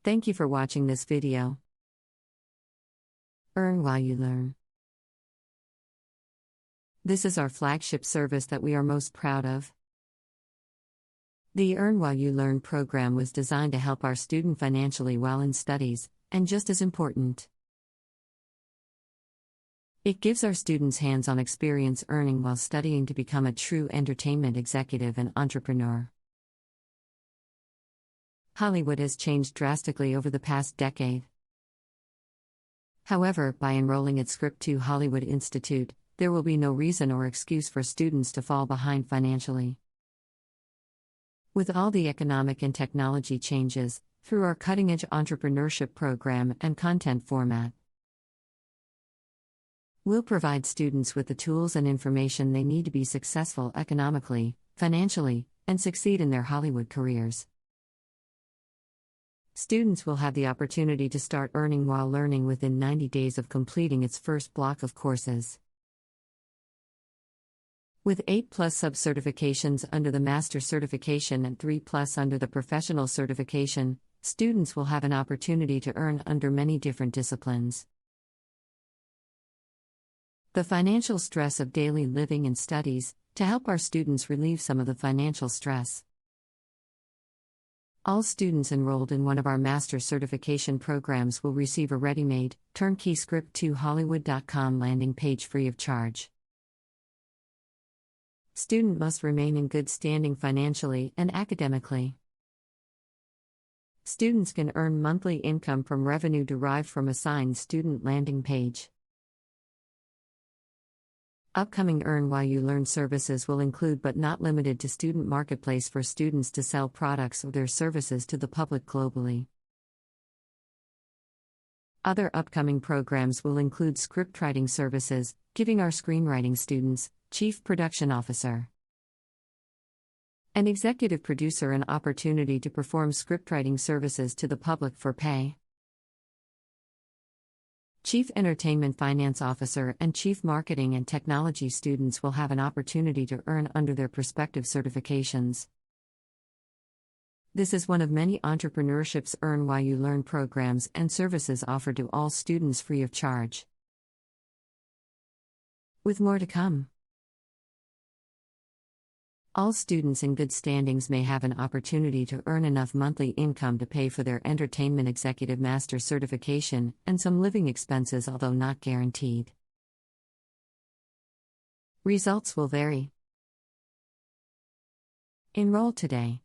Thank you for watching this video. Earn while you learn. This is our flagship service that we are most proud of. The Earn While You Learn program was designed to help our student financially while in studies, and just as important, it gives our students hands-on experience earning while studying to become a true entertainment executive and entrepreneur. Hollywood has changed drastically over the past decade. However, by enrolling at Script2Hollywood Institute, there will be no reason or excuse for students to fall behind financially. With all the economic and technology changes, through our cutting-edge entrepreneurship program and content format, we'll provide students with the tools and information they need to be successful economically, financially, and succeed in their Hollywood careers. Students will have the opportunity to start earning while learning within 90 days of completing its first block of courses. With 8+ sub-certifications under the Master Certification and 3+ under the Professional Certification, students will have an opportunity to earn under many different disciplines. The financial stress of daily living and studies, to help our students relieve some of the financial stress. All students enrolled in one of our Master Certification programs will receive a ready-made, turnkey Script2Hollywood.com landing page free of charge. Student must remain in good standing financially and academically. Students can earn monthly income from revenue derived from assigned student landing page. Upcoming Earn While You Learn services will include but not limited to student marketplace for students to sell products or their services to the public globally. Other upcoming programs will include scriptwriting services, giving our screenwriting students, chief production officer, and executive producer an opportunity to perform scriptwriting services to the public for pay. Chief Entertainment Finance Officer and Chief Marketing and Technology students will have an opportunity to earn under their prospective certifications. This is one of many entrepreneurship's Earn While You Learn programs and services offered to all students free of charge, with more to come. All students in good standings may have an opportunity to earn enough monthly income to pay for their Entertainment Executive Master Certification and some living expenses, although not guaranteed. Results will vary. Enroll today.